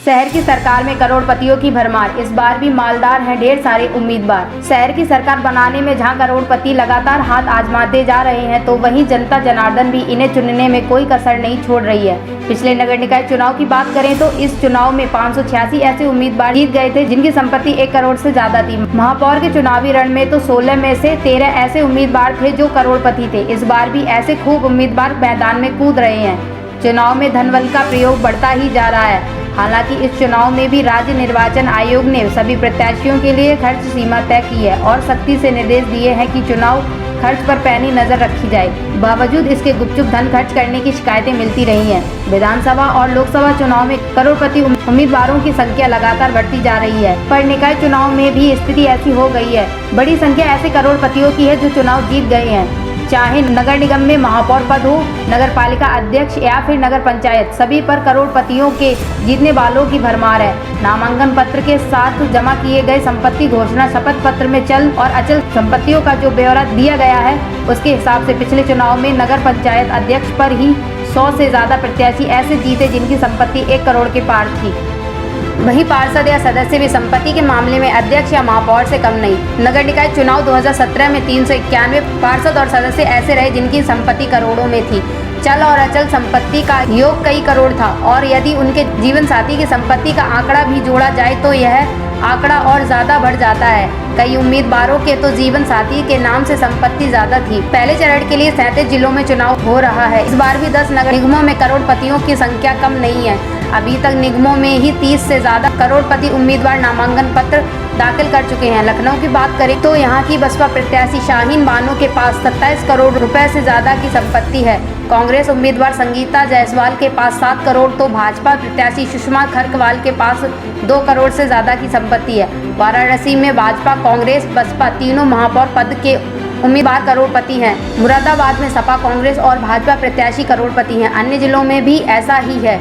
शहर की सरकार में करोड़पतियों की भरमार, इस बार भी मालदार हैं ढेर सारे उम्मीदवार। शहर की सरकार बनाने में जहां करोड़पति लगातार हाथ आजमाते जा रहे हैं, तो वहीं जनता जनार्दन भी इन्हें चुनने में कोई कसर नहीं छोड़ रही है। पिछले नगर निकाय चुनाव की बात करें तो इस चुनाव में 586 ऐसे उम्मीदवार जीत गए थे जिनकी संपत्ति 1 करोड़ से ज्यादा थी। महापौर के चुनावी रण में तो 16 में से 13 ऐसे उम्मीदवार थे जो करोड़पति थे। इस बार भी ऐसे खूब उम्मीदवार मैदान में कूद रहे हैं। चुनाव में धनबल का प्रयोग बढ़ता ही जा रहा है। हालांकि इस चुनाव में भी राज्य निर्वाचन आयोग ने सभी प्रत्याशियों के लिए खर्च सीमा तय की है और सख्ती से निर्देश दिए हैं कि चुनाव खर्च पर पैनी नजर रखी जाए। बावजूद इसके गुपचुप धन खर्च करने की शिकायतें मिलती रही हैं। विधानसभा और लोकसभा चुनाव में करोड़पति उम्मीदवारों की संख्या लगातार बढ़ती जा रही है, पर निकाय चुनाव में भी स्थिति ऐसी हो गई है। बड़ी संख्या ऐसे करोड़पतियों की है जो चुनाव जीत गए हैं, चाहे नगर निगम में महापौर पद हो, नगर पालिका अध्यक्ष या फिर नगर पंचायत, सभी पर करोड़पतियों के जीतने वालों की भरमार है। नामांकन पत्र के साथ जमा किए गए संपत्ति घोषणा शपथ पत्र में चल और अचल संपत्तियों का जो ब्यौरा दिया गया है, उसके हिसाब से पिछले चुनाव में नगर पंचायत अध्यक्ष पर ही 100 से ज्यादा प्रत्याशी ऐसे जीते जिनकी संपत्ति 1 करोड़ के पार थी। वहीं पार्षद या सदस्य भी संपत्ति के मामले में अध्यक्ष या महापौर से कम नहीं। नगर निकाय चुनाव 2017 में 391 पार्षद और सदस्य ऐसे रहे जिनकी संपत्ति करोड़ों में थी। चल और अचल संपत्ति का योग कई करोड़ था और यदि उनके जीवन साथी की संपत्ति का आंकड़ा भी जोड़ा जाए तो यह आंकड़ा और ज्यादा बढ़ जाता है। कई उम्मीदवारों के तो जीवन साथी के नाम से संपत्ति ज्यादा थी। पहले चरण के लिए 37 जिलों में चुनाव हो रहा है। इस बार भी 10 नगर निगमों में करोड़पतियों की संख्या कम नहीं है। अभी तक निगमों में ही 30 से ज्यादा करोड़पति उम्मीदवार नामांकन पत्र दाखिल कर चुके हैं। लखनऊ की बात करें तो यहाँ की बसपा प्रत्याशी शाहीन बानो के पास 27 करोड़ रुपए से ज्यादा की संपत्ति है। कांग्रेस उम्मीदवार संगीता जायसवाल के पास 7 करोड़ तो भाजपा प्रत्याशी सुषमा खरकवाल के पास 2 करोड़ से ज्यादा की संपत्ति है। वाराणसी में भाजपा, कांग्रेस, बसपा तीनों महापौर पद के उम्मीदवार करोड़पति हैं। मुरादाबाद में सपा, कांग्रेस और भाजपा प्रत्याशी करोड़पति हैं। अन्य जिलों में भी ऐसा ही है।